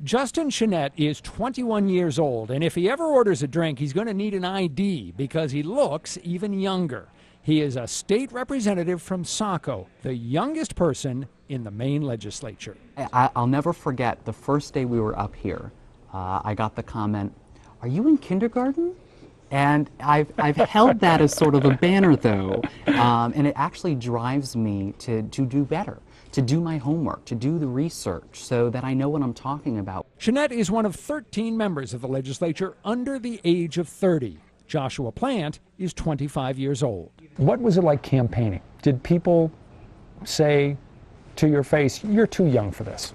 Justin Chenette is 21 years old, and if he ever orders a drink, he's going to need an ID because he looks even younger. He is a state representative from Saco, the youngest person in the Maine legislature. I'll never forget the first day we were up here. I got the comment, "Are you in kindergarten?" And I've held that as sort of a banner, though, and it actually drives me to do better, to do my homework, to do the research so that I know what I'm talking about. Chenette is one of 13 members of the legislature under the age of 30. Joshua Plant is 25 years old. What was it like campaigning? Did people say to your face, "You're too young for this.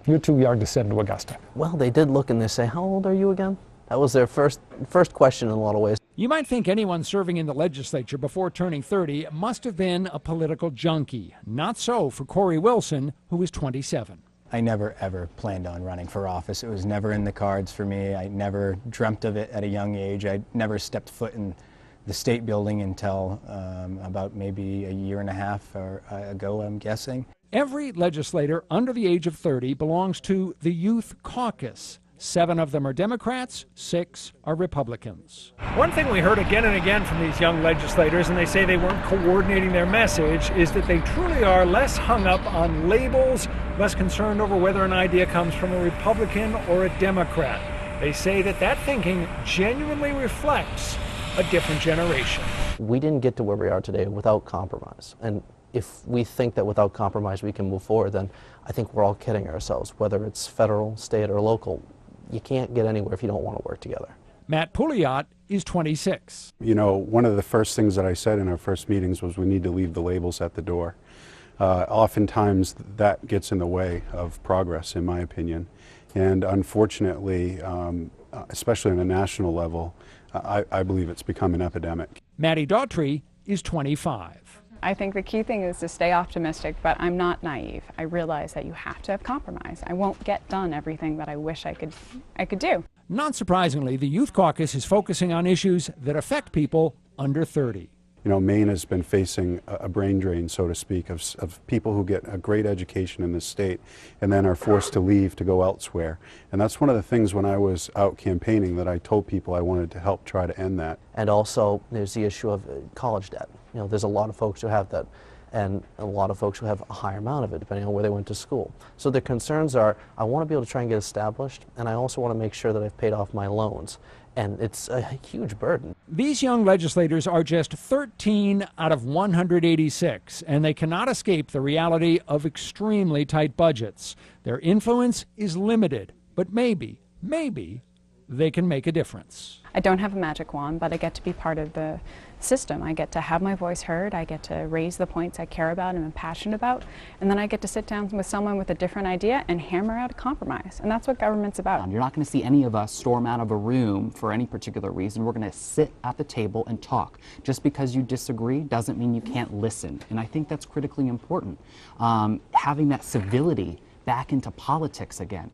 You're too young to sit into Augusta"? Well, they did look and they say, "How old are you again?" That was their first question in a lot of ways. You might think anyone serving in the legislature before turning 30 must have been a political junkie. Not so for Corey Wilson, who is 27. I never ever planned on running for office. It was never in the cards for me. I never dreamt of it at a young age. I never stepped foot in the state building until about maybe a year and a half ago, I'm guessing. Every legislator under the age of 30 belongs to the Youth Caucus. 7 of them are Democrats, 6 are Republicans. One thing we heard again and again from these young legislators, and they say they weren't coordinating their message, is that they truly are less hung up on labels, less concerned over whether an idea comes from a Republican or a Democrat. They say that thinking genuinely reflects a different generation. We didn't get to where we are today without compromise. And if we think that without compromise we can move forward, then I think we're all kidding ourselves, whether it's federal, state, or local. You can't get anywhere if you don't want to work together. Matt Pouliot is 26. You know, one of the first things that I said in our first meetings was we need to leave the labels at the door. Oftentimes that gets in the way of progress, in my opinion. And unfortunately, especially on a national level, I believe it's become an epidemic. Maddie Daughtry is 25. I think the key thing is to stay optimistic, but I'm not naive. I realize that you have to have compromise. I won't get done everything that I wish I could do. Not surprisingly, the Youth Caucus is focusing on issues that affect people under 30. You know, Maine has been facing a brain drain, so to speak, of people who get a great education in this state and then are forced to leave to go elsewhere. And that's one of the things when I was out campaigning that I told people I wanted to help try to end that. And also there's the issue of college debt. You know, there's a lot of folks who have that, and a lot of folks who have a higher amount of it depending on where they went to school. So their concerns are, I want to be able to try and get established, and I also want to make sure that I've paid off my loans. And it's a huge burden. These young legislators are just 13 out of 186, and they cannot escape the reality of extremely tight budgets. Their influence is limited, but maybe they can make a difference. I don't have a magic wand, but I get to be part of the system. I get to have my voice heard. I get to raise the points I care about and am passionate about. And then I get to sit down with someone with a different idea and hammer out a compromise. And that's what government's about. You're not going to see any of us storm out of a room for any particular reason. We're going to sit at the table and talk. Just because you disagree doesn't mean you can't listen. And I think that's critically important. Having that civility back into politics again.